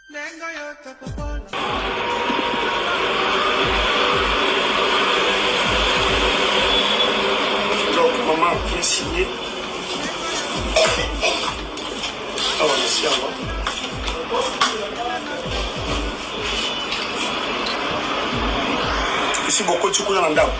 Donc, maman vient signer. Ah, merci à moi. Ici, beaucoup de chocolat en dame.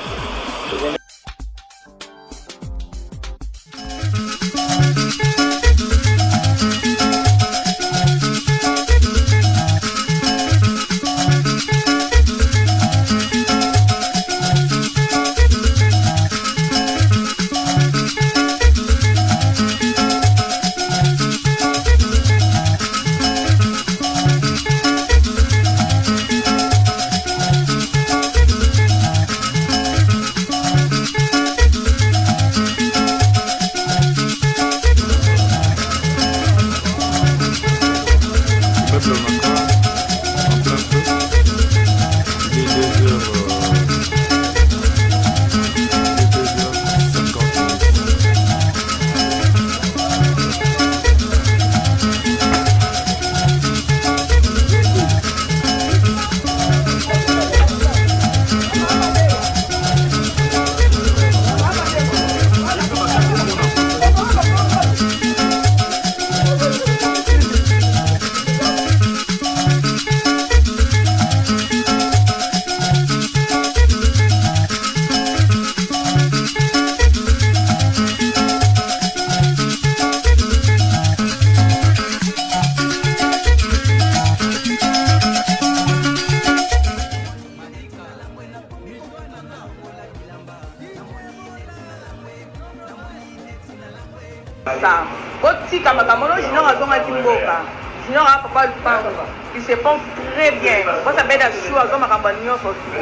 Il se pense très bien. Moi, ça fait des choses comme un bagnon sur tout.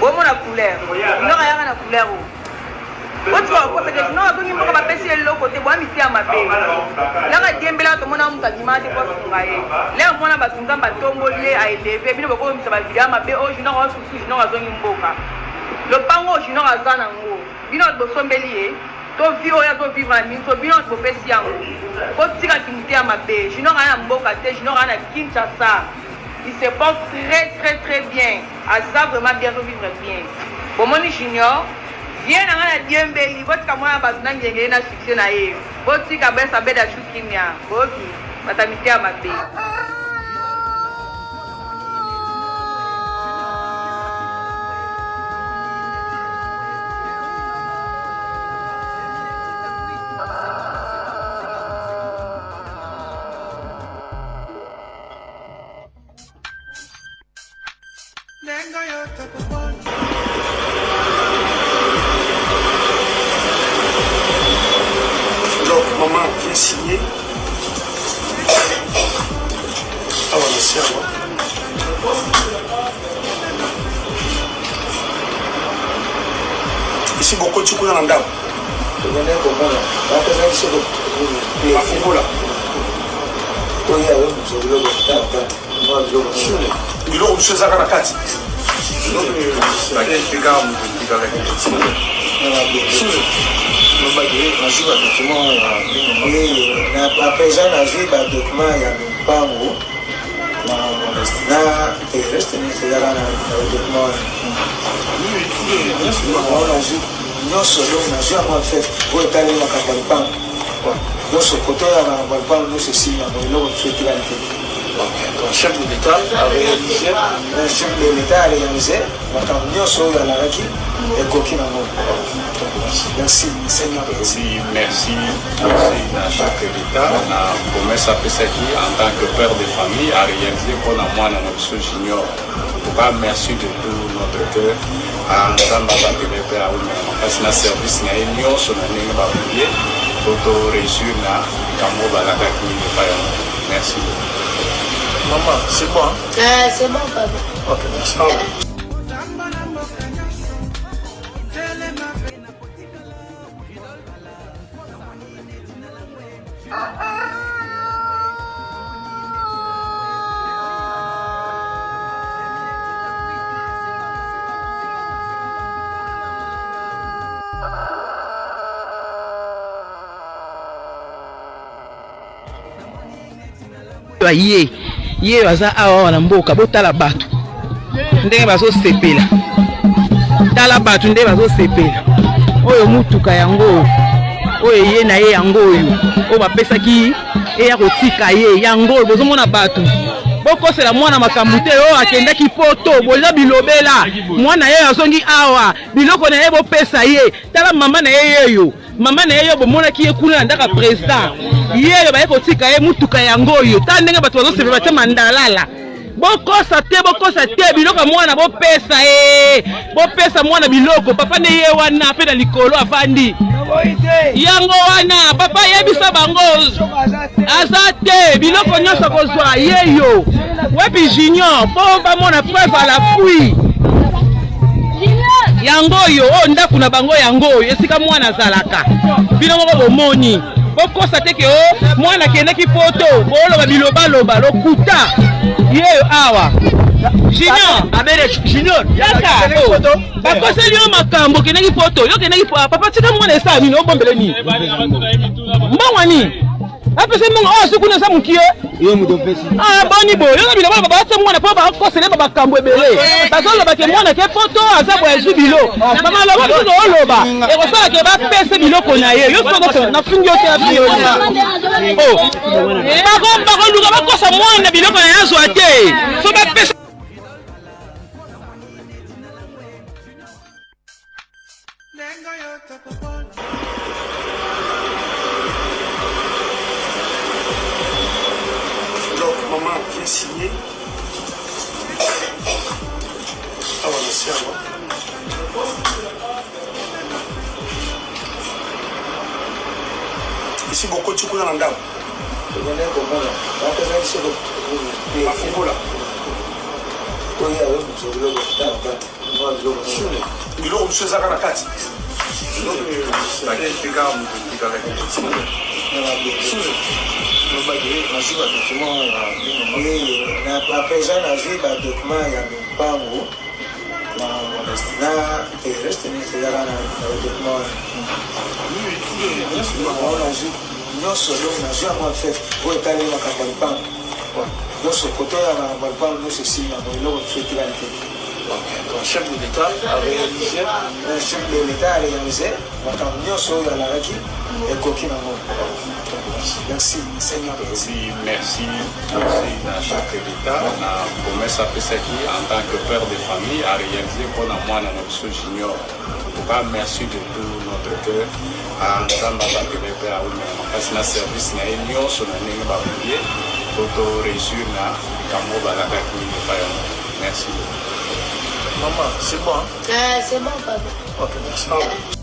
Moi, la couleur. Il n'aura rien à la couleur. Moi, tu vois, parce que sinon, on ne peut pas passer l'autre côté. Moi, je suis à ma paix. Là, il y a un peu de monde qui a dit que je là, moi, je suis un peu à élever. Puis, je vais dire à ma paix, oh, je n'ai pas de soucis, je n'ai pas de soucis. Le pango, je n'ai pas de soucis. Je n'ai pas de soucis. To vivre to vivre en mine, to bien to faire si yango. Ko tika kimité à ma paix. Je n'aurai rien mboka te, je n'aurai rien Kinshasa. Il se porte très bien. À ça vraiment bien to vivre bien. Bon mon junior, viens dans la diembeli, votre kamwa bazuna ngenge na succès na ye. Votre tika besa beda chukimia. Boki, matamité à ma paix. Donc, maman vient signer. Ah, merci à moi. Ici, beaucoup de chocolat en dame. Je venais comprendre. La personne qui se trouve. La football là. Oui, oui, je voulais le moi, je voulais. Il a reçu ça à la carte. La personne a vu le document, il y a un pango. Il reste un document. Nous sommes fait pour étaler la campagne. Nous sommes côté à la campagne, nous sommes Le chef de l'État a réalisé. Le chef de l'État a réalisé. Nous sommes à la Raki et Kokina. Merci, Seigneur. Merci à chef de l'État. On a promesse à PSAJ en tant que père de famille à réaliser pour moi dans notre junior. Merci de tout notre cœur. Ensemble avec le père, parce que le service n'a pas sur le pour réussir à merci. Maman, c'est bon? Ah, c'est bon, papa. Ok, merci. Aïe, ye baza awa na mboka botala bato ndenge bazosepela tala bato ndenge bazosepela oyo mutuka yango oyo ye na ye yango oyo bapesaki eya kotika ye yango bozomona bato bokosela mwana makambo te oyo akendaki poto boza bilobela mwana ye azongi awa biloko na ye bopesa ye tala mama na ye yeyo mama na ye yo bomonaki ye kuna na ndaka président yeyo baye kotika ye mutuka yango oyo tala ndenge bato bazosepela te mandalala bokosa te biloko mwana bopesa ye bopesa mwana biloko papa ne ye wana pe na likolo afandi yango wana papa yebisa bango aza te biloko nyonso kozwa yeyo wepi junior po bamona preuve à l'appui yango oyo o ndako na bango yango oyo esika mwana azalaka bino moko bomoni bokosa te ke o mwana kendaki poto boloba bilobaloba lokuta yeyo awa Junior yaka bakoseli yo makambo kendaki poto yo kendaki papa tika mwana esa nini obombele nini mbongwa nini apese mbongo oyo suku na sa mukie boni bo yo na biloko baba ata mwana po bakosele bakambo ebele bazoloba ke mwana ke poto aza boya ezwi bilo mama loba biso oloba ekosala ke bapese biloko na ye yo soko nafungi yo te nafungi yo bakoluka bakosa mwana biloko na ye azwa te so bapesa Donc, maman vient signer. Ah, voilà, c'est à moi. Ici, beaucoup de choses dans le dame. Biloko monsieur ezaka na kati apesa nazwi badocument ya mpango na reste ezaka na document nazwi nyonso nazwi yango fait oyo etali makambo ya mpango nyonso koto ya makambo ya mpango nyonso esili yango eloko tuetikali te. Le chef de l'État a réalisé. Le chef de l'État a réalisé. Merci. Seigneur. Merci à chef de l'État. On a promesse à Pesaki en tant que père de famille à réaliser pour moi dans notre junior. Merci de tout notre cœur. Ensemble avec le père parce que service n'a union sur la ligne baboulier pour réussir na Kambo Balaka qui n'est pas. Merci. Maman, c'est bon. C'est bon, papa. Ok, merci.